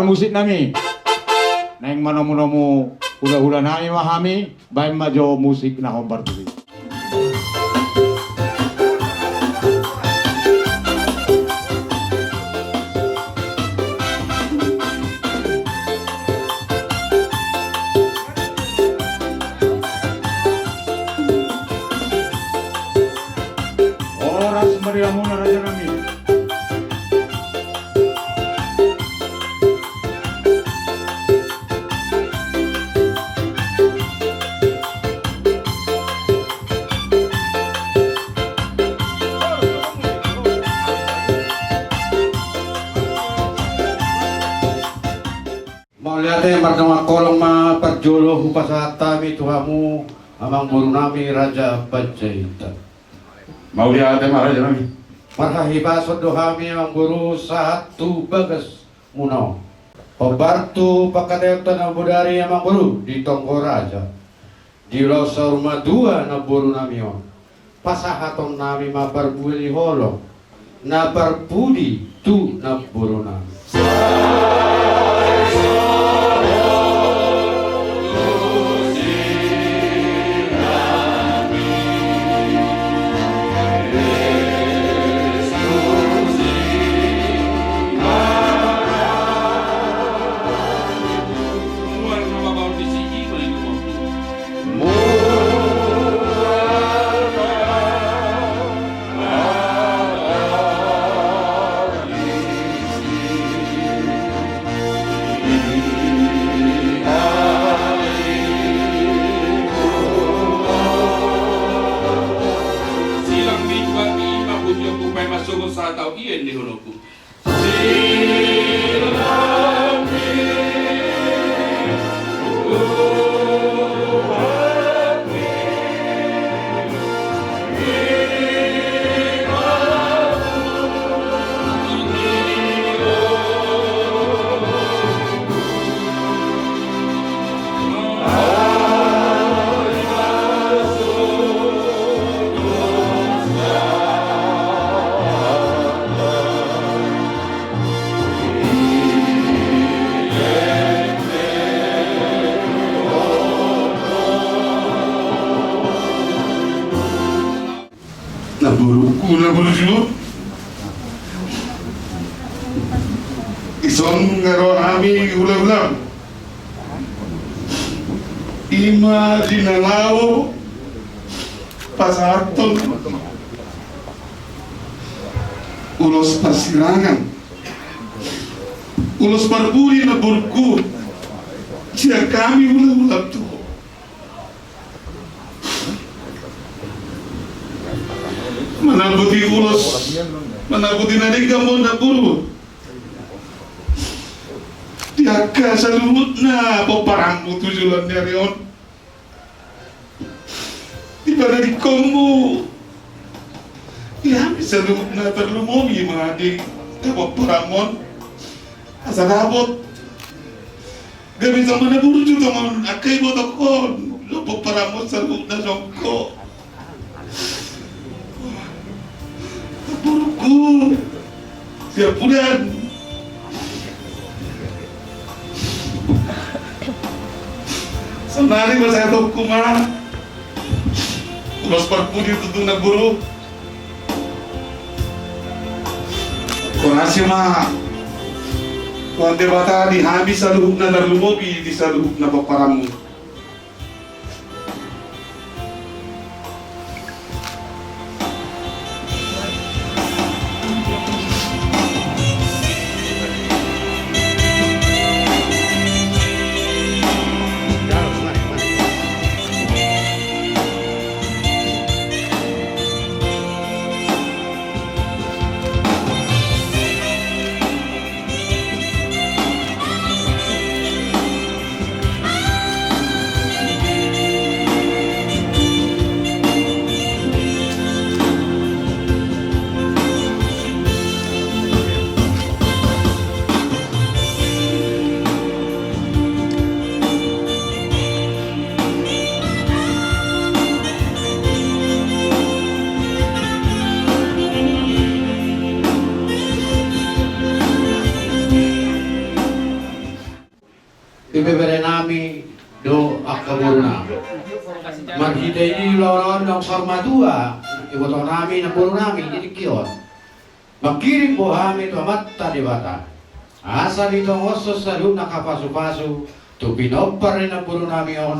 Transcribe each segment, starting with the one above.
musik nami. Neng manomu-nomu hula-hula nami mahami, baik majo musik na hombar tuh. Oras meriamuna raja nami. Mauliate martama kolong ma perjolo hupasata mi tuhamu amang buru nami raja Pancaita. Mauliate raja nami. Marhahiba sodohami amang buru satu bagas munau. Pebartu pakadeutan na budari amang buru di tonggo raja. Di lausa rumah dua na buru nami on. Pasahaton nami ma berbuli holong. Na berbudi tu na buru nami. Sa tao iyan ni Honoku. Naburu Ison ngaro ami ulam-ulam ima dinalao pasaton ulos pasirangan ulos parburi na burku siya kami ulam-ulam tu manabuti ulos manabuti nadigamon na buru diaka sa lumut na paparangmo tujulan dari on di pada di kombo sa lumut na terlumogi mga di paparangon asa rabot gabi sa manaburu juta man akay mo takon lo paparangmo sa lumut na songko buruku siap bulan senari saya tahu kumah ulos perpudi tutu na guru konasi mah kuante bata di habis saluhuk na darlumobi di saluhuk na paparamu kaburuna. Marhidai lawan ng sarmadua, iboto namin na puro namin, jadi kiyon. Magkiring po kami ito amatta di bata. Asa dito ang osos sa loob nakapaso-paso, to pinopar rin ang puro namin yon,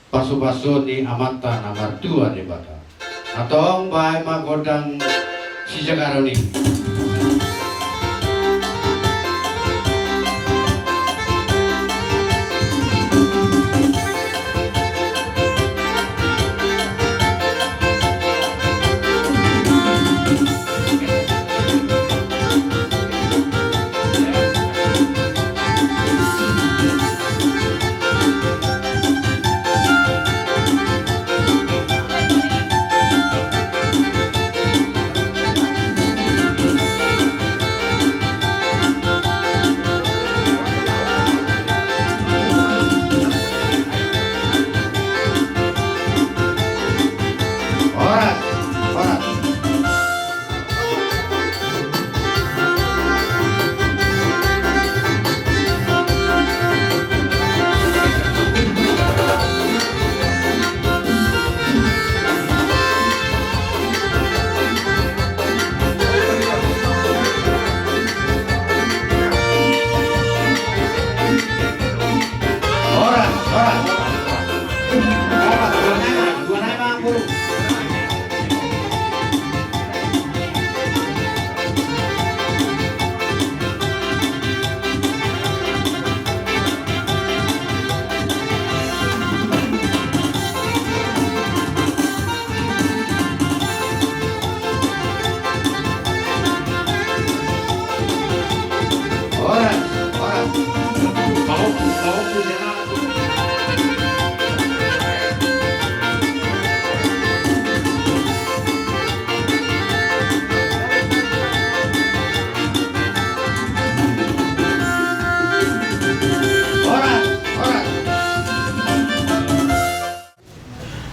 paso-paso ni amatta na martua di bata. Atong bahay magodang si Jagaroni.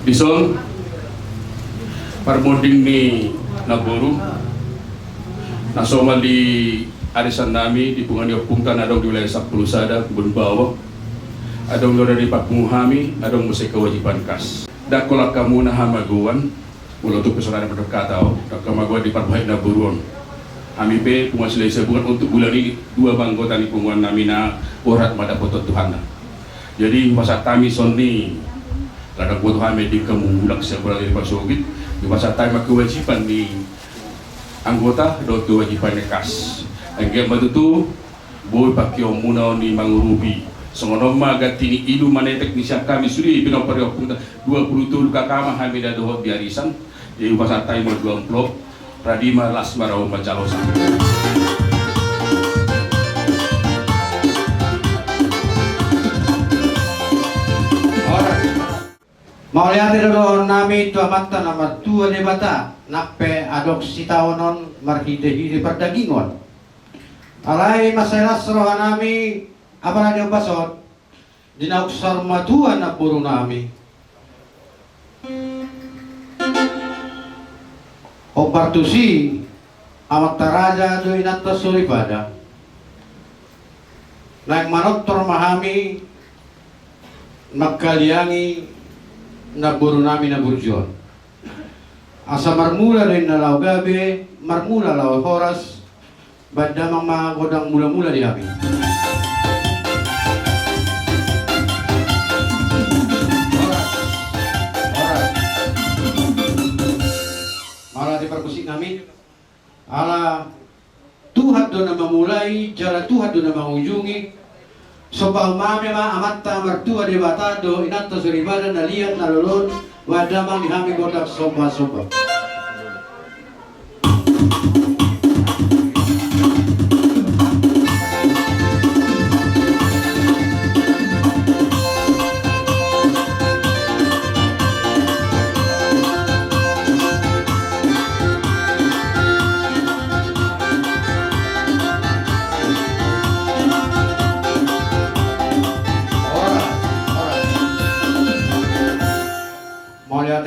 Dison parmoding ni Naburu nasoma di arisan nami di pungan pungtan adong di wilayah 10 sada kebun bawah adong lora di papunguhami adong musik kewajiban kas dakolak kamu na hamaguan ulo tu pesanan berdekatau dak kamaguan di parbaik Naburuan ami pe pungan silai sebulan untuk bulan ini 2 banggota ni pungan nami na urat mada foto Tuhan jadi masa tami sonni kadang buat kami di kemulak seberang dari pasogit di masa time kewajiban di anggota do kewajiban kas engge matutu boy pakio muna ni mangurubi songono maga tini ilu manetek ni siap kami suri bino periok punta 20 tulu kakama hamida dohot biarisan di masa time 20 Radima Lasmarau Macalosa. Mau lihat doon namin ito amata na martua de bata nakpe adok si taonon marhide-hide perdagingon. Alay masalas rohan nami apa na yung basot dinauksar matua na puro nami. O partusi amat taraja do inanta suripada. Nang manoktor mahami magkaliangi Naburu namin na burjon. Asa marmula rin na law gabi, marmula law horas, badamang mga kodang mula-mula di amin. Oras. Malah di perkusik namin, ala Tuhan doon na mamulai, jala Tuhan doon na mangujungi, so paumami amatta martua de batado inato suribada na liyan na lulod wadamang ihami gotak sopa-sopa.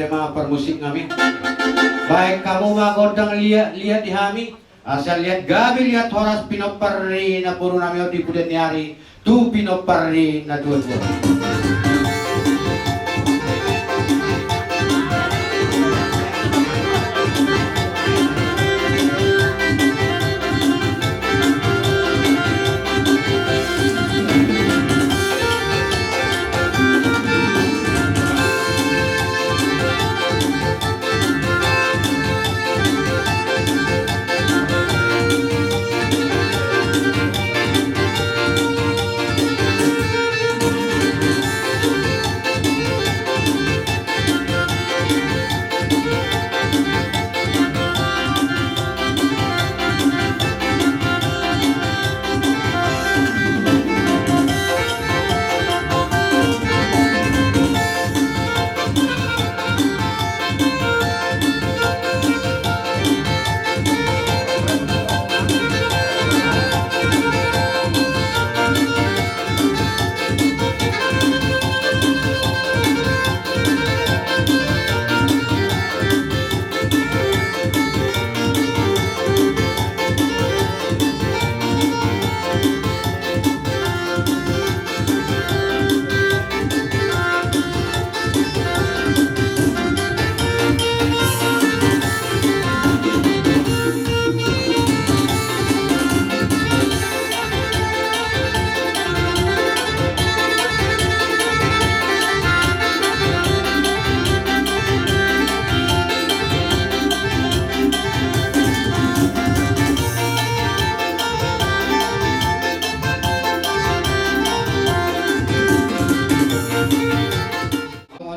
Mga permusik kami. Baik kamu magodang lihat di kami. Asal lihat gabi lihat horas pinopari na puro nami di pudet nyari. Tu pinopari na dua.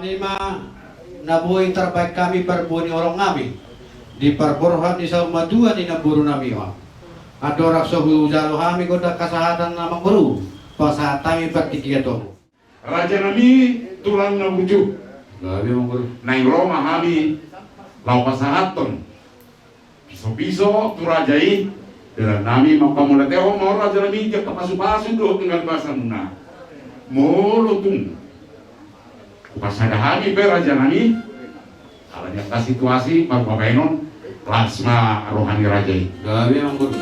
Sonima nabuhay terbaik kami perbuni orang kami di perborhan di sama dua di naburu nami wa. Adorak sohu jalo kami goda kesehatan nama guru pasatami pertiga tomo. Raja nami tulang na bujuk. Gabi mang guru. Nang Roma kami lau pasahaton. Piso-piso tu rajai. Dan nami makamulateo mau raja nami dia kapasu-pasu do tinggal bahasa muna. Molo tung. Kupasadahani pe raja nami. Kalau nyata situasi magpapainon plasma rohani rajai. Gabi mang guru.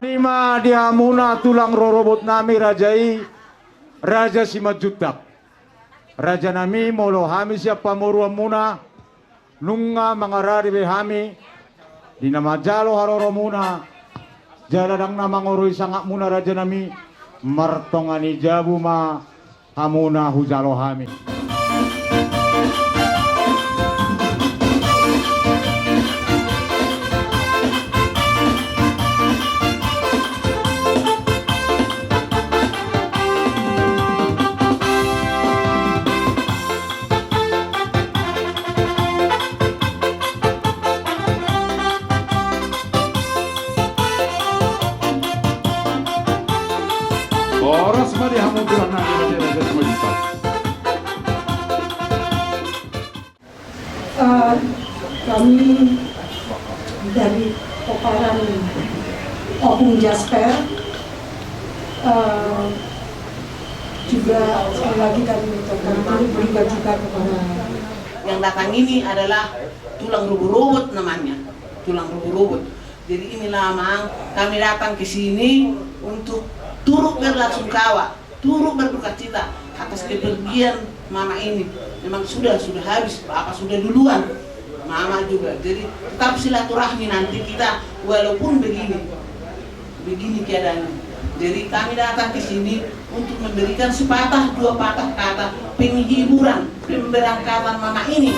Lima dia muna tulang rorobot nami rajai raja simajutak. Raja nami molo hami siap pamuruan muna nunga mangarari be hami di nama jalo haroro muna jaladang nama ngoroi sangak muna raja nami martongani jabu ma hamuna hujalo hami. Oras mari hamu tulang nami raja simajutak. Kami dari Koparan Opung Jasper juga sekali lagi kami mengucapkan berikan juga kepada yang datang ini adalah tulang rubu-rubut namanya, tulang rubu-rubut. Jadi inilah mang kami datang ke sini untuk turut berlasungkawa, turut berduka cita atas kepergian mama ini. Memang sudah habis, apa sudah duluan, mama juga. Jadi tetap silaturahmi nanti kita walaupun begini keadaannya. Jadi kami datang ke sini untuk memberikan sepatah dua patah kata penghiburan pemberangkatan mama ini.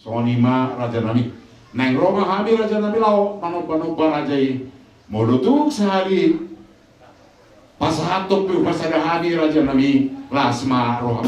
Sonima raja nami nang Roma kami raja nami lau panoba rajai modutuk sehari pasahatok pi pasadahani raja nami lasma roha.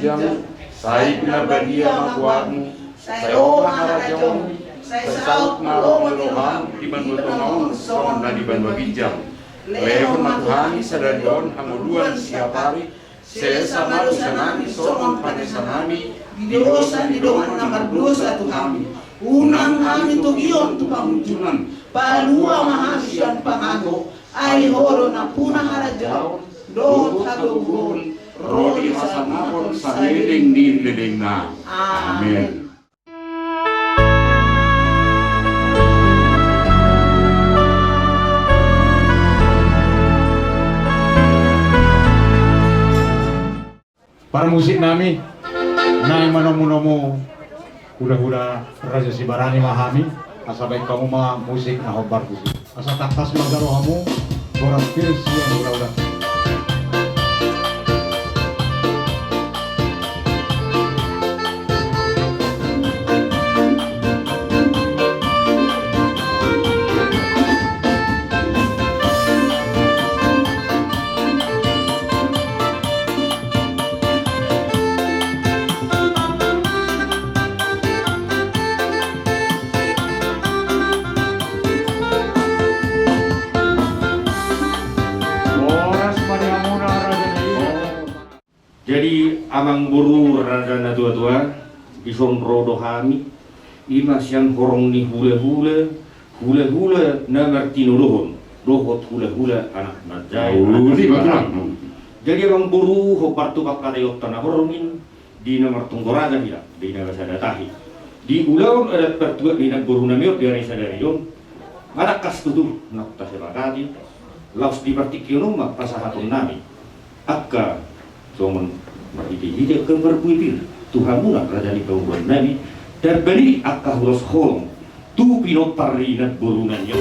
jamu, sai pina badia makuamu, sai oma harajamu, sai saut malong meloham, di bantu tongong, son na di bantu bijam. Lehon matuhani sadarion hamuduan siapari, sesama sanami somon pada sanami, didosan didongan nomor 21 kami. Unang kami tugion tu pamunjunan, palua mahasian pangago, ay horo na punang harajaw, doon hagugon, rodi masamapon sa hiling ni liling na. Amen. Para musik nami, nai manomu-nomu, hula-hula Raja Sibarani mahami, asa baik kamu mah musik na hobar musik. Asa takas magaro kamu, borak pilih siang hula-hula. Jadi amang buru radana tua-tua bison rodo hami ima siang horong ni hule-hule na ngerti nuruhun dohot hule-hule anak najai jadi amang buru ho partu bakadayot tanah horongin di nomor tunggoraga tidak di naga sadatahi di ulau ada pertua di nag buru namiot di rai sadarion ada kas tuduh nak tasebagadi laus di partikionum pasahatun nami akka soman berhidi-hidi ke berbuibir Tuhan munak raja di kaumbuan nami dan beri akah hulos holong tu pinot parinat burungannya.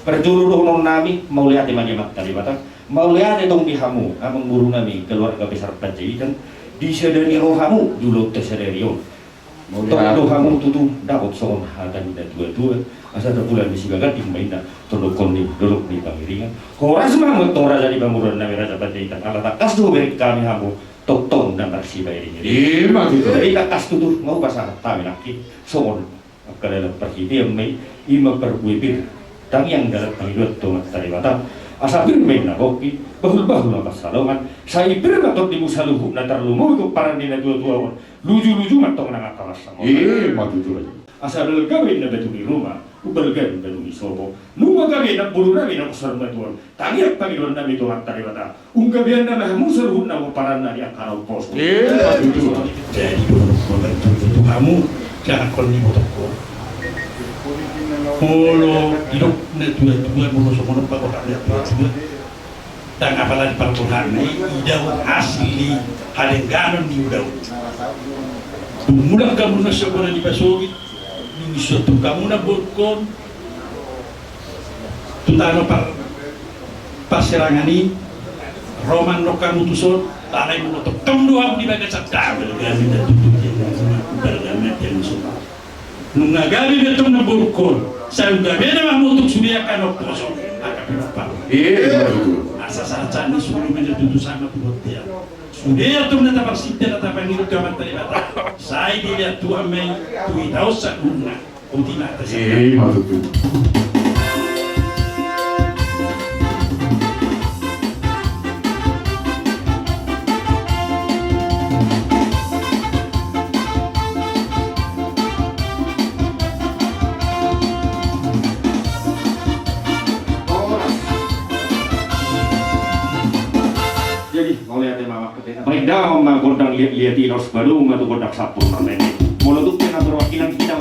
Perjuru non nami mau lihat di mana tadi batang mau lihat itong bihamu amang guru nami keluarga besar penjahitan disadari rohamu dulu tersadarion mau lihat rohamu tutu dapat soal hadan dan dua-dua asal terpulang di sigagat di mainda tolokon ni duduk di pangiringan horas mamut tong raja di bangunan nami raja penjahitan ala takas tu beri kami hamu totong dan bersih bayarinya jadi takas tutu mau pasang kami laki soal kalau perhitian mai ima perbuibir tang yang dalam panggilan tomat tari batang asapir main na hoki bahul na pasalongan saya bermatot di musaluhu na terlumu itu parang di na dua luju matong na kalas sama maju aja asal gawin na betul di rumah ubal gawin betul di sobo numa gawin na buru na mina kusar batuan tangiak panggilan na tomat tari batang unggabian na musaluhu na parang na di akarau pos maju jadi itu kamu jangan koloni botoko molo hidup na dua molo somono pa orang dua dan apalagi perbulan idau asli halenganon di udau mula kamu na sobra di basogi ni suatu kamu na bolkon tutano par serangan ini Roman no kamu tuson tanay mo to kamu doang di baga sa tawel gamit na tututin sama bergamit yang suka nung nagabi na itong naburkol sa gabi na mamutok suliya ka no poso nakapinapal asa sa ni suri man tutu sama tuhotia suliya itong nataparsita natapangilot ka man talibata sa idilya tuwa may tuitaw sa una o tinata sa Baiklah, godang lihat baru ngatu godak sapur namanya. Molotuk yang perwakilan kita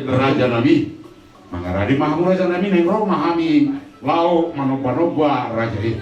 Raja Nabi, mangaradi mahamu Raja Nabi nengro mahami lau manoba Raja itu.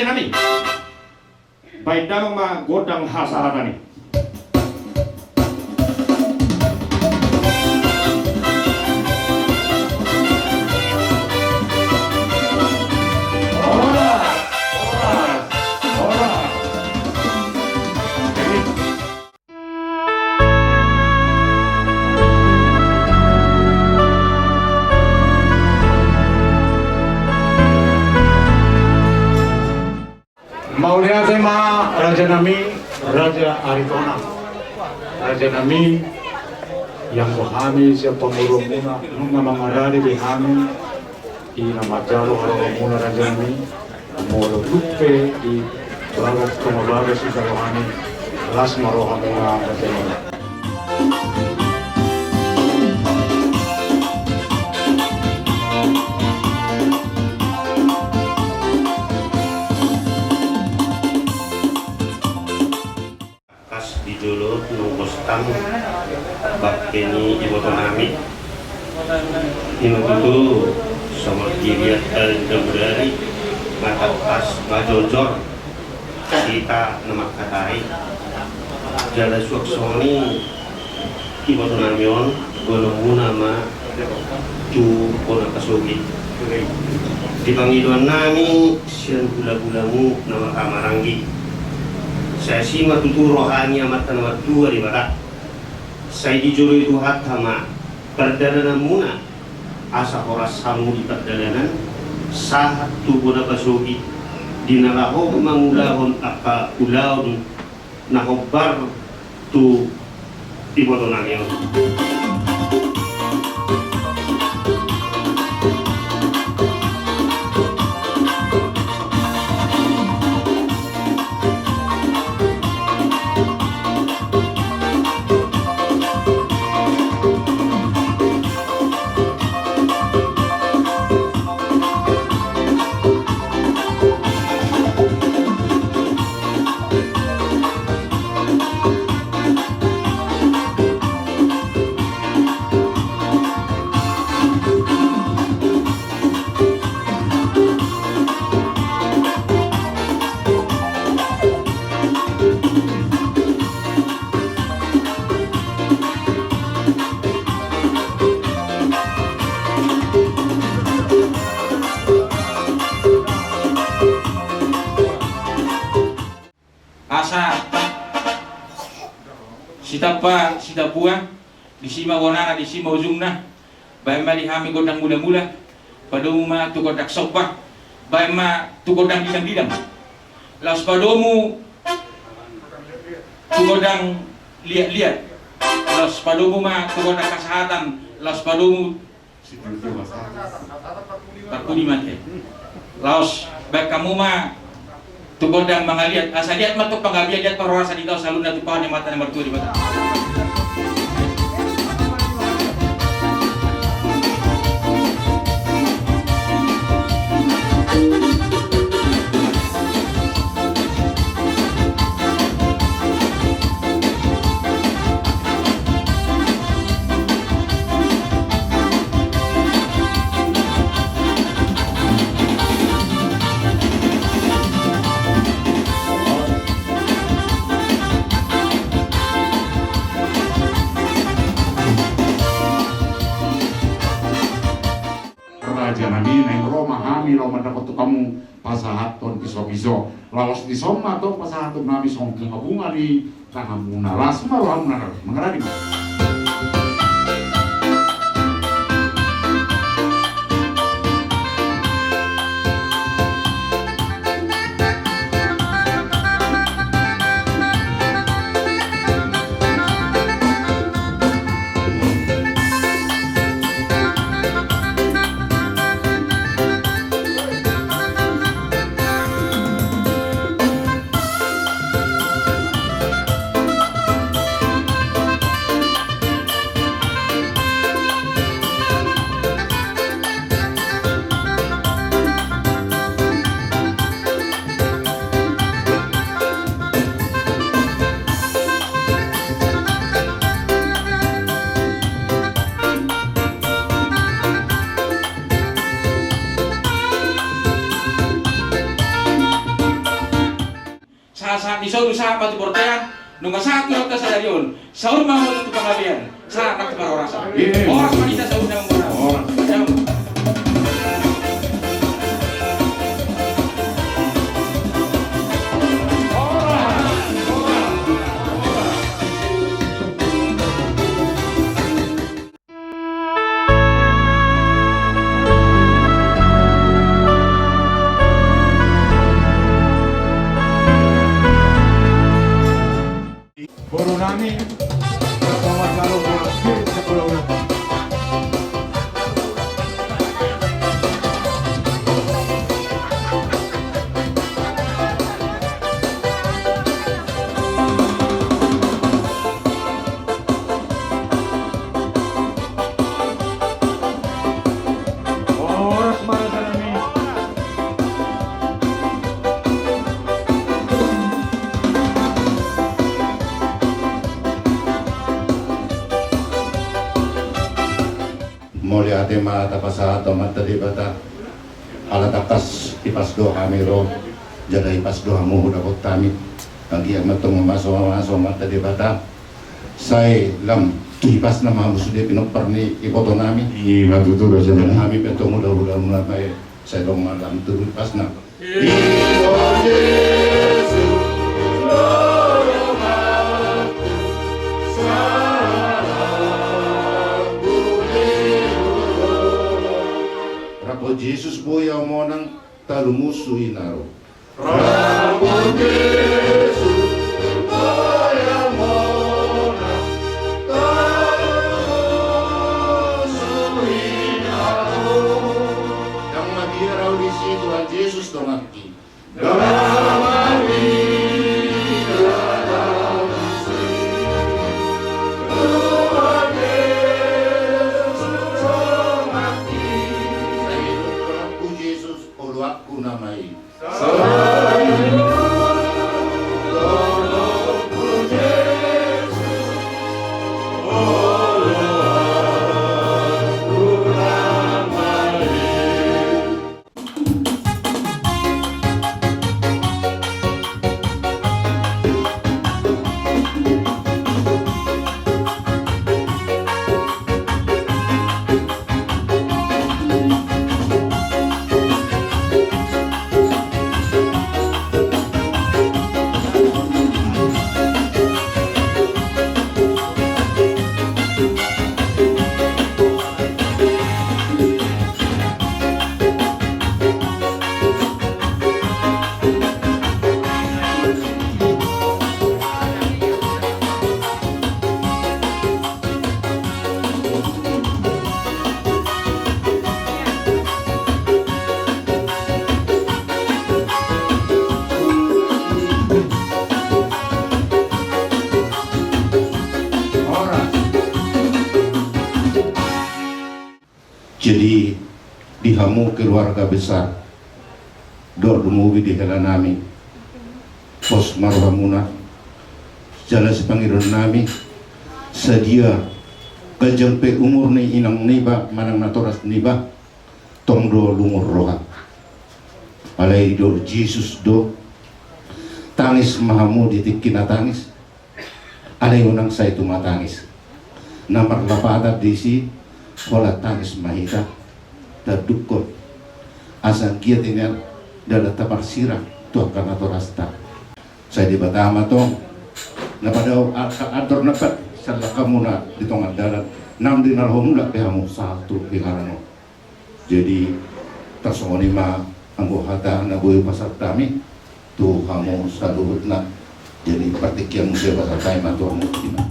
Nami, baik dalam godang hasara nih. Maulia tema Raja Nami, Raja Aritona, Raja Nami yang bohami siapa murung muna, nunga mangarari behami, ina majalo harong muna Raja Nami, molo lupe di bagas kumabagas ika rohani, las maroha muna Raja Nami. Dulu nunggus tamu bakeni ibu tonami ini tuh sama dilihat dari Februari mata pas bajojor kita nama katai jalan suaksoni ibu tonamion golongu nama tu pona kasugi. Di Panginoon nami siyan gula-gulamu nama kamaranggi. Saya simak tutur rohani amat nama dua di barat. Saya dijuru itu hatama perdana muna asa horas samu di perdalanan sahat tu pona kasugi. Dinalaho mangulahon apa ulaon nahobar tu ibotonangyo. Asa sitapa sitapua disima wanana disima ujungna baima dihami godang mula-mula padoma tu godak sopa baima tu godang didang-didang las padomu tu godang liat-liat las padomu ma tu godak kesehatan las padomu takuni mate laos baik kamu ma tugodang mga liat, asa liat matuk panggabiya liat parorasa dito sa luna tupahan yung mata na martuwa di mata. Nami neng Roma hami lo mendapat tu kamu pasahaton piso-piso lawas di soma to pasahaton nami songking bunga di tanah muna las malah mengarani. Sa iso usaha pati portean nung sa tulog ka sa darion sa urma mo tu pangabian sa nakparorasa oras manita sa unang oras Guru nami Muhammad Lalu Boros Spirit sa Pulau Lembang. Oras para sa nami. Mulia tema tapasa mata di bata alatakas ipasdo hamiro jadi ipasdo hamu dapat kami lagi yang matong masuk mata di bata saya lam Kipas na mamusude pinopar ni ipoto namin. Iya matuturo siya Dan na. kami petong mudah-mudahan mulai saya dong malam turun pas na. Rapo Jesus po yaw mo ng talumuso inaro. Rapo Jesus po yaw mo ng talumuso inaro. Yang maghiraw di situ ang Jesus dongaki. Jadi dihamu keluarga besar dor dumuwi di hela nami pos marhamuna jala sepangiron nami sedia gajang pe umur ni inang niba manang natoras niba tong do lumur roha alai do Jesus do tangis mahamu ditikina tangis alai unang sa itu matangis namar lapada disi wala tangis mahita terdukot asang kia tinggal dada tapar sirah tuh karena to rasta saya di Batama tong na pada ador napat sala kamuna di tongan dalan nam di narhomula pehamu satu pingarano jadi tersongoni ma anggo hata na boy pasar tami tuh kamu saluhutna jadi partikian museo pasar tami matur mutina.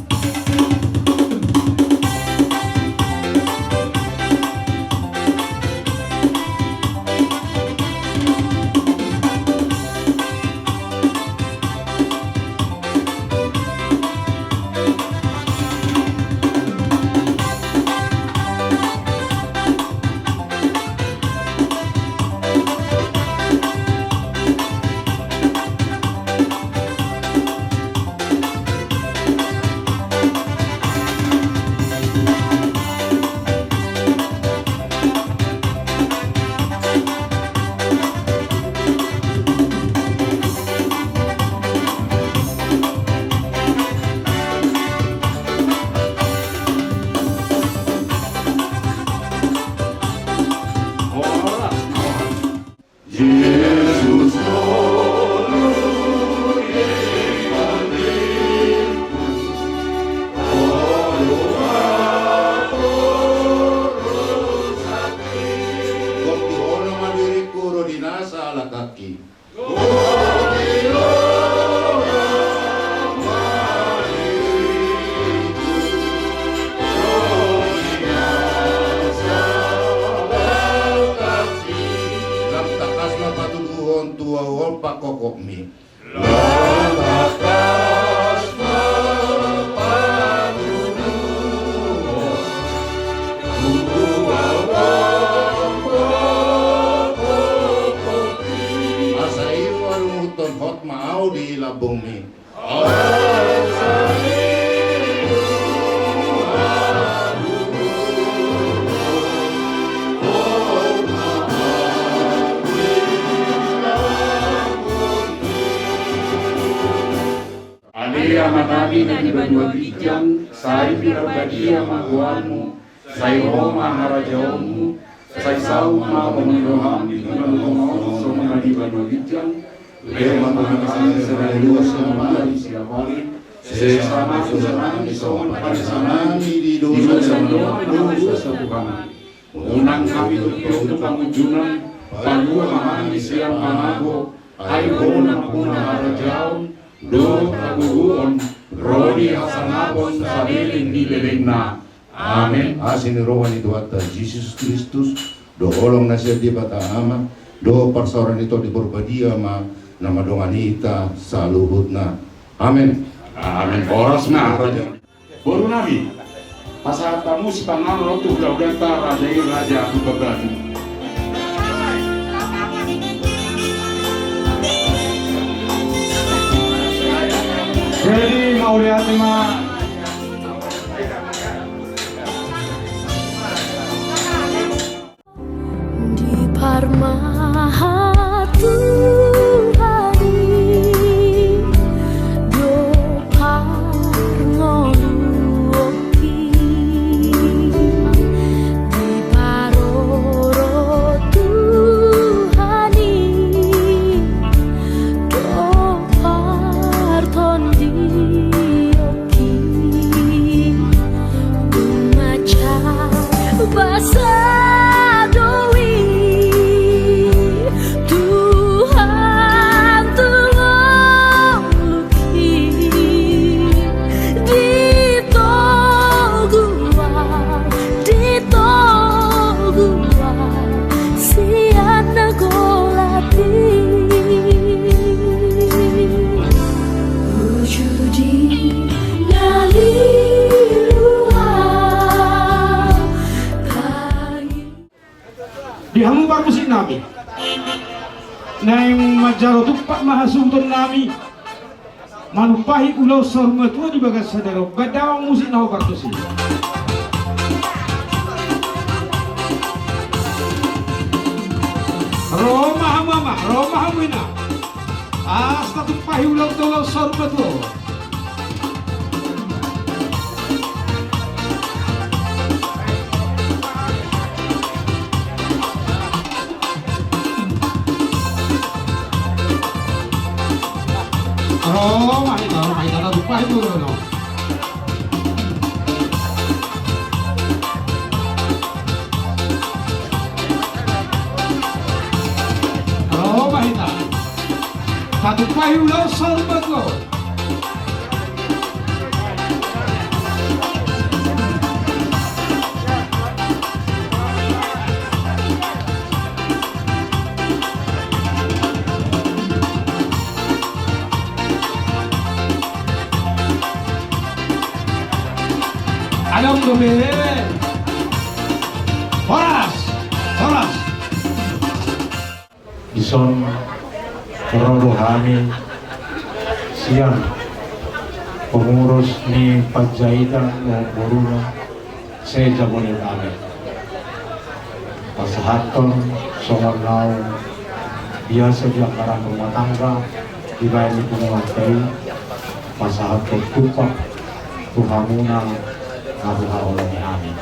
sai pinabadia maguamu, sai Roma harajamu, sai sauma pemenuhan di pemenuhan semua di Banwawijang, lema pengasaran serayua semua di Siapali, sesama susanan di sohon parisanani di dosa Tuhan. Unang kami untuk pangujunan, panua mahani siang panago, ayo puna harajaun, do kaguguon, rodi hasanabon sabiling di bebegna. Amin. Asin rohani Tuhan Yesus Kristus, do olong nasir di bata ama, do parsoran itu di berbadia ma, nama donganita saluhutna. Amin. Amin. Orasna raja. Boru nabi. Pasal tamu si pangan rotu laudata raja Beban. Jadi mau lihat ma di Parma Tuhari do Parngon Woki di Paroro Tuhani do Parton di Oki Dumaca Basa dihamu par musik nami naing majaro tupak mahasuntun nami manupahi ulau sormatua di bagas sadaro gadawang musik nahu par musik Roma hamama Roma hamina asta tupahi ulau ulau sormatua Roma ita na tupahi ulau no Roma ita satu pahi ulau sorbat lo alam dobe horas ison rohani siang pengurus ni Panjaitan no Boruna saya Jabodetabek pasahaton songonau biasa di angkaran rumah tangga dibayar di penguatai pasahaton tupak tuhamuna ngabuha oleh amin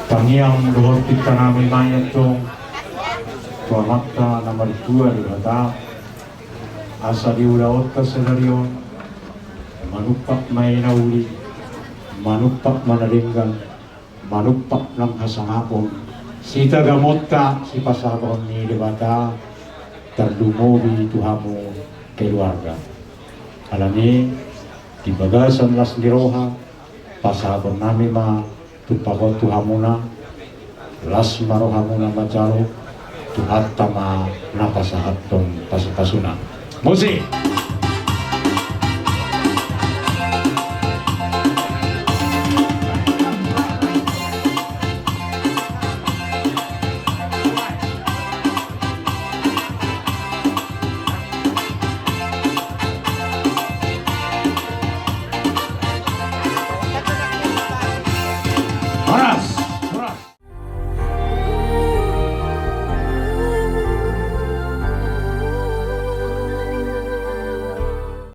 pangiang dohor kita namin mayat dong tua makta nomor 2 di Batak asa diulaot ka senaryon manupak may nauli manupak manalinggan manupak ng hasangapon si tagamot ka si pasabon ni di Batak terdumobi tuhamu keluarga alami di bagasan las liroha pasabon nami ma tupakot tuhamuna las marohamuna macaro tuhat tama napasahat tong pasapasuna musik